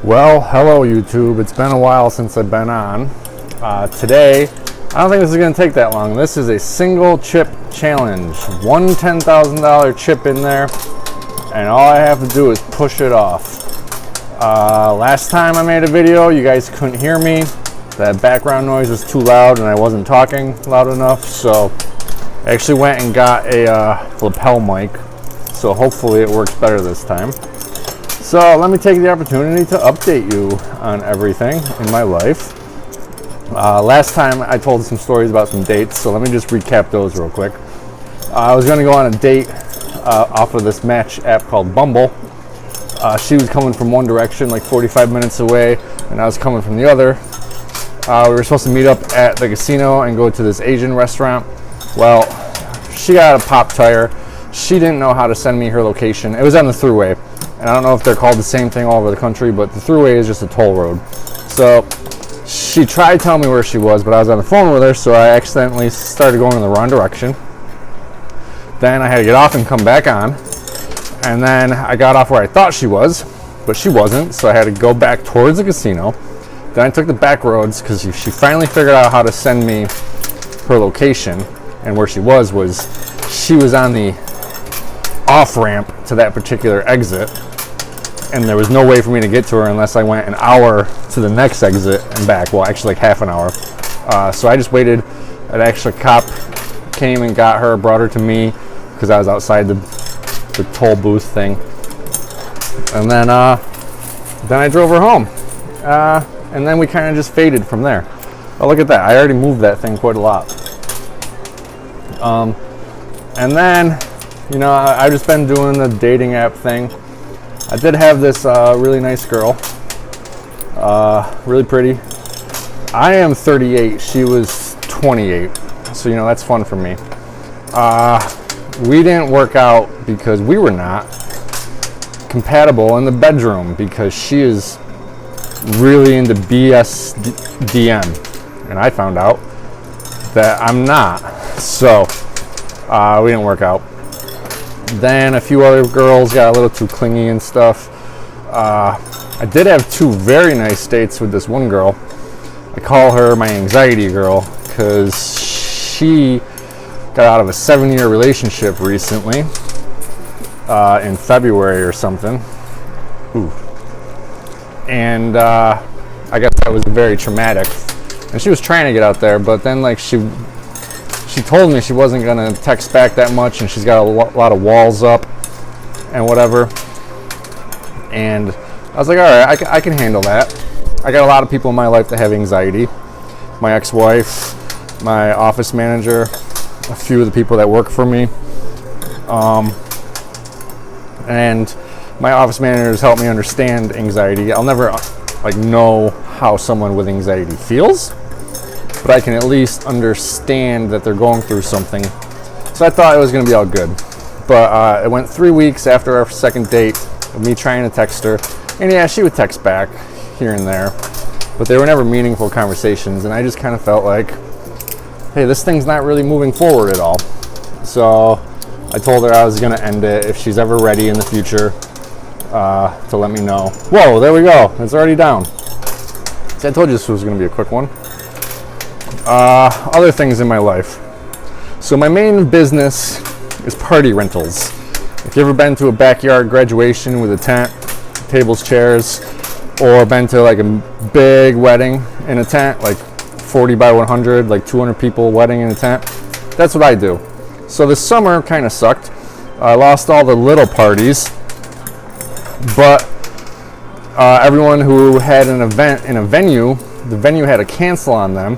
Well, hello YouTube. It's been a while since I've been on. Today, I don't think this is going to take that long. This is a single chip challenge. One $10,000 chip in there, and all I have to do is push it off. Last time I made a video, you guys couldn't hear me. That background noise was too loud and I wasn't talking loud enough, so I actually went and got a lapel mic. So hopefully it works better this time. So let me take the opportunity to update you on everything in my life. Last time I told some stories about some dates, so let me just recap those real quick. I was going to go on a date off of this match app called Bumble. She was coming from one direction, like 45 minutes away, and I was coming from the other. We were supposed to meet up at the casino and go to this Asian restaurant. Well, she got a pop tire. She didn't know how to send me her location. It was on the thruway. And I don't know if they're called the same thing all over the country, but the thruway is just a toll road. So she tried telling me where she was, but I was on the phone with her, so I accidentally started going in the wrong direction. Then I had to get off and come back on. And then I got off where I thought she was, but she wasn't, so I had to go back towards the casino. Then I took the back roads because she finally figured out how to send me her location, and where she was she was on the off-ramp to that particular exit, and there was no way for me to get to her unless I went an hour to the next exit and back. Well, actually like half an hour. So I just waited. An extra cop came and got her, brought her to me because I was outside the toll booth thing. And then I drove her home. And then we kind of just faded from there. Oh, look at that. I already moved that thing quite a lot. And then, you know, I've just been doing the dating app thing. I did have this really nice girl, really pretty. I am 38, she was 28, so you know, that's fun for me. We didn't work out because we were not compatible in the bedroom, because she is really into BSDM, and I found out that I'm not, so we didn't work out. Then a few other girls got a little too clingy and stuff. I did have two very nice dates with this one girl. I call her my anxiety girl because she got out of a 7-year relationship recently, in February or something. Ooh. And I guess that was very traumatic. And she was trying to get out there, but then like she told me she wasn't going to text back that much, and she's got a lot of walls up and whatever. And I was like, all right, I can handle that. I got a lot of people in my life that have anxiety. My ex-wife, my office manager, a few of the people that work for me. And my office managers help me understand anxiety. I'll never know how someone with anxiety feels, but I can at least understand that they're going through something. So I thought it was going to be all good. But it went 3 weeks after our second date of me trying to text her. And yeah, she would text back here and there, but they were never meaningful conversations. And I just kind of felt like, hey, this thing's not really moving forward at all. So I told her I was going to end it if she's ever ready in the future to let me know. Whoa, there we go. It's already down. See, I told you this was going to be a quick one. Other things in my life. So my main business is party rentals. If you ever been to a backyard graduation with a tent, tables, chairs, or been to like a big wedding in a tent, like 40 by 100, like 200 people wedding in a tent, that's what I do. So this summer kind of sucked. I lost all the little parties, but everyone who had an event in a venue, the venue had to cancel on them.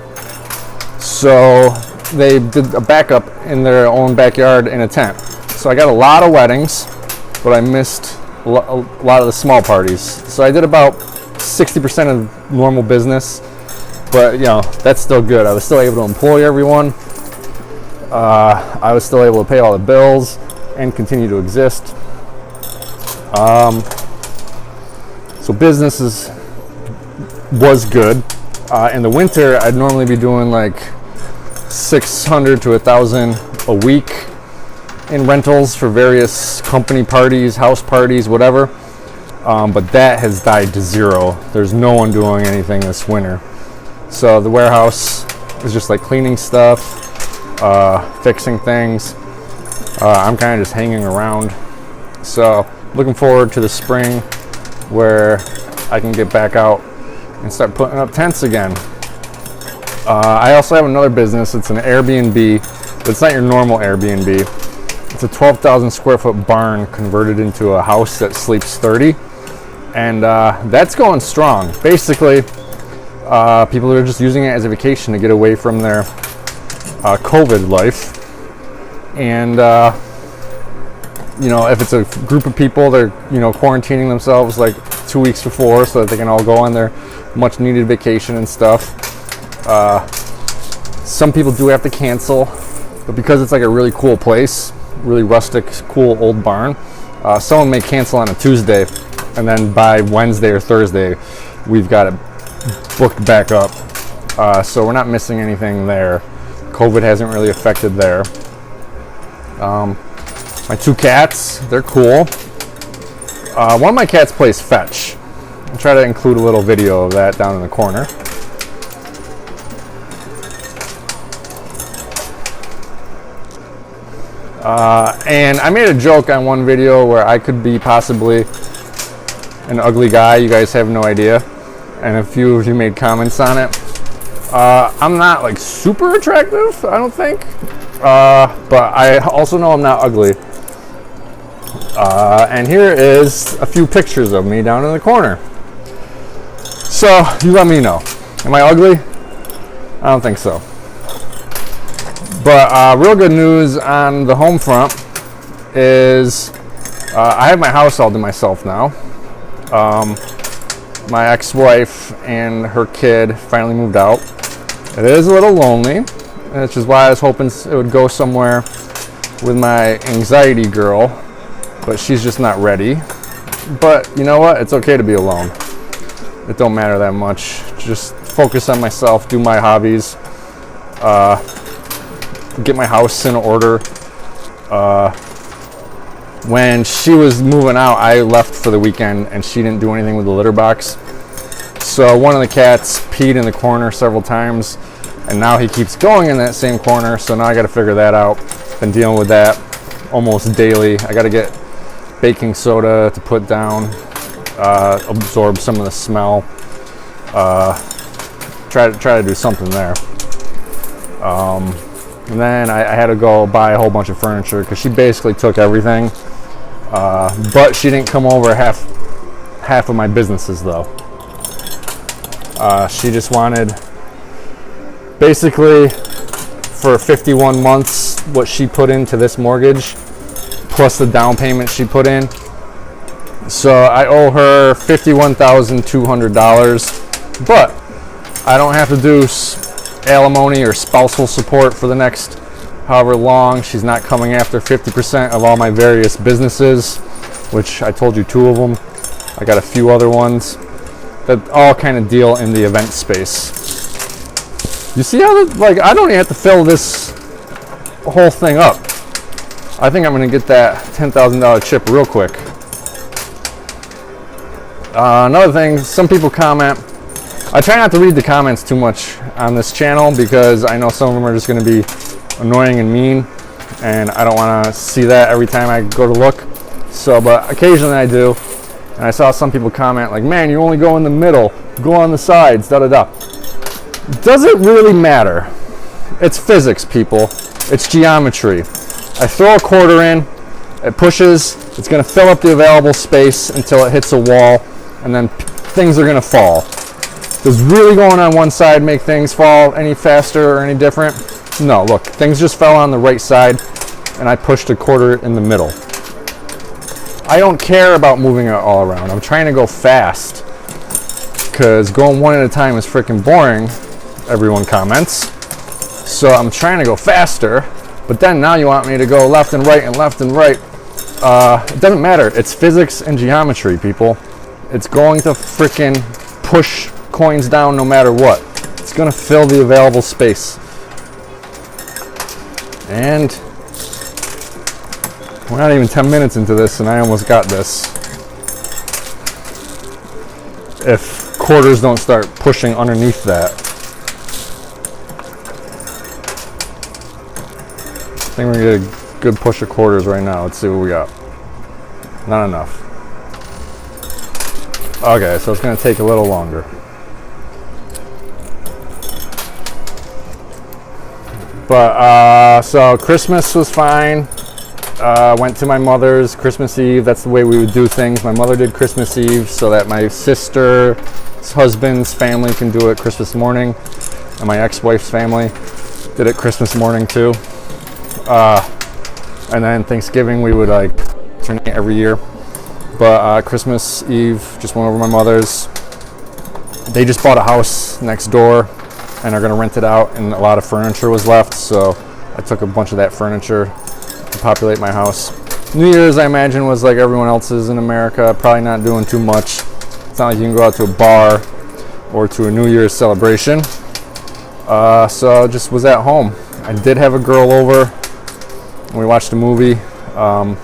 So they did a backup in their own backyard in a tent. So I got a lot of weddings, but I missed a lot of the small parties. So I did about 60% of normal business, but you know, that's still good. I was still able to employ everyone. I was still able to pay all the bills and continue to exist. So business was good. In the winter, I'd normally be doing like 600 to 1,000 a week in rentals for various company parties, house parties, whatever. but that has died to zero. There's no one doing anything this winter. So the warehouse is just like cleaning stuff, fixing things. I'm kind of just hanging around. So looking forward to the spring where I can get back out and start putting up tents again. I also have another business. It's an Airbnb, but it's not your normal Airbnb. It's a 12,000 square foot barn converted into a house that sleeps 30. And that's going strong. Basically, people are just using it as a vacation to get away from their COVID life. And, if it's a group of people, they're, quarantining themselves like 2 weeks before so that they can all go on their much needed vacation and stuff. Some people do have to cancel, but because it's like a really cool place, really rustic, cool old barn, someone may cancel on a Tuesday, and then by Wednesday or Thursday, we've got it booked back up. So we're not missing anything there. COVID hasn't really affected there. My two cats, they're cool. One of my cats plays fetch. I'll try to include a little video of that down in the corner. And I made a joke on one video where I could be possibly an ugly guy. You guys have no idea. And a few of you made comments on it. I'm not like super attractive, I don't think. But I also know I'm not ugly. And here is a few pictures of me down in the corner. So you let me know. Am I ugly? I don't think so. But real good news on the home front is I have my house all to myself now. My ex-wife and her kid finally moved out. It is a little lonely, which is why I was hoping it would go somewhere with my anxiety girl, but she's just not ready. But you know what? It's okay to be alone. It don't matter that much. Just focus on myself, do my hobbies, get my house in order. When she was moving out, I left for the weekend and she didn't do anything with the litter box. So one of the cats peed in the corner several times, and now he keeps going in that same corner. So now I got to figure that out. Been dealing with that almost daily. I got to get baking soda to put down, absorb some of the smell. Try to do something there. And then I had to go buy a whole bunch of furniture because she basically took everything. But she didn't come over half of my businesses though. She just wanted basically for 51 months what she put into this mortgage plus the down payment she put in. So I owe her $51,200, but I don't have to do alimony or spousal support for the next however long. She's not coming after 50% of all my various businesses, which I told you 2 of them. I got a few other ones that all kind of deal in the event space. You see how I don't even have to fill this whole thing up. I think I'm gonna get that $10,000 chip real quick. Another thing, some people comment. I try not to read the comments too much on this channel because I know some of them are just going to be annoying and mean, and I don't want to see that every time I go to look. So, but occasionally I do, and I saw some people comment like, "Man, you only go in the middle, go on the sides, da da da." Does it really matter? It's physics, people. It's geometry. I throw a quarter in, it pushes, it's going to fill up the available space until it hits a wall, and then things are going to fall. Does really going on one side make things fall any faster or any different? No, look, things just fell on the right side and I pushed a quarter in the middle. I don't care about moving it all around. I'm trying to go fast because going one at a time is freaking boring, everyone comments. So I'm trying to go faster, but then now you want me to go left and right and left and right. It doesn't matter. It's physics and geometry, people. It's going to freaking push coins down no matter what. It's going to fill the available space. And we're not even 10 minutes into this and I almost got this. if quarters don't start pushing underneath that. I think we're gonna get a good push of quarters right now. Let's see what we got. Not enough. Okay, so it's gonna take a little longer. But so Christmas was fine. Went to my mother's Christmas Eve. That's the way we would do things. My mother did Christmas Eve so that my sister's husband's family can do it Christmas morning, and my ex-wife's family did it Christmas morning too. And then Thanksgiving we would like alternate every year. But Christmas Eve just went over to my mother's. They just bought a house next door and are gonna rent it out, and a lot of furniture was left, so I took a bunch of that furniture to populate my house. New Year's, I imagine, was like everyone else's in America, probably not doing too much. It's not like you can go out to a bar or to a New Year's celebration. So just was at home. I did have a girl over, and we watched a movie, a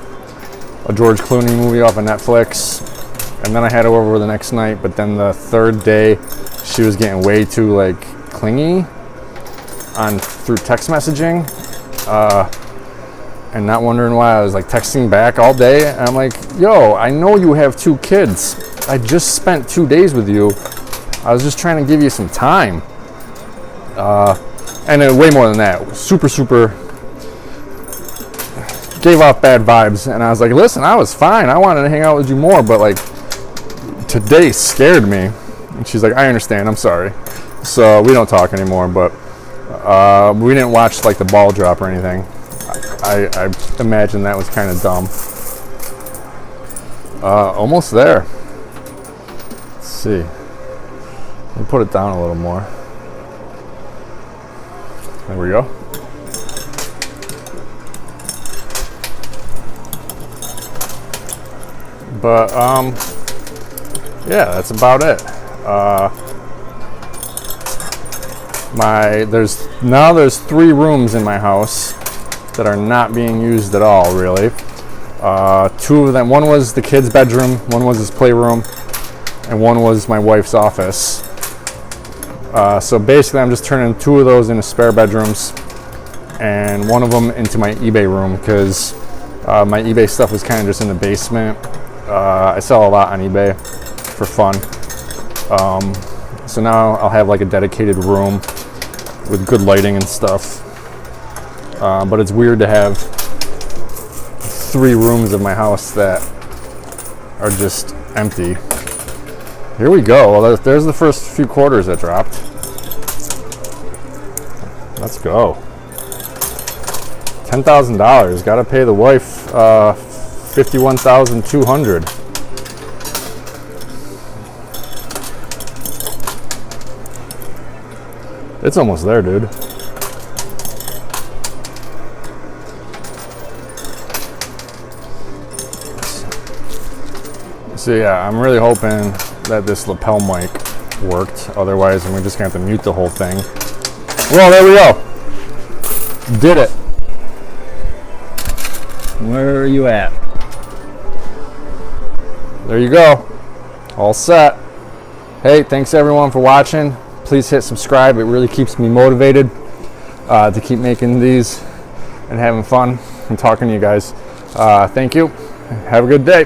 George Clooney movie off of Netflix, and then I had her over the next night, but then the third day, she was getting way too like clingy through text messaging, and not wondering why. I was like texting back all day, and I'm like, yo, I know you have 2 kids. I just spent 2 days with you. I was just trying to give you some time. And then way more than that. Super gave off bad vibes, and I was like, listen, I was fine. I wanted to hang out with you more, but like today scared me. And she's like, I understand, I'm sorry. So we don't talk anymore, but we didn't watch like the ball drop or anything. I imagine that was kind of dumb. Almost there. Let's see. Let me put it down a little more. There we go. But yeah, that's about it. There's 3 rooms in my house that are not being used at all, really. 2 of them, one was the kids' bedroom, one was his playroom, and one was my wife's office. So basically I'm just turning 2 of those into spare bedrooms and one of them into my eBay room, because my eBay stuff was kind of just in the basement. I sell a lot on eBay for fun. So now I'll have like a dedicated room with good lighting and stuff. But it's weird to have 3 rooms of my house that are just empty. Here we go. Well, there's the first few quarters that dropped. Let's go. $10,000. Got to pay the wife $51,200. It's almost there, dude. So yeah, I'm really hoping that this lapel mic worked. Otherwise, I'm just gonna have to mute the whole thing. Well, there we go. Did it. Where are you at? There you go. All set. Hey, thanks everyone for watching. Please hit subscribe. It really keeps me motivated to keep making these and having fun and talking to you guys. Thank you. Have a good day.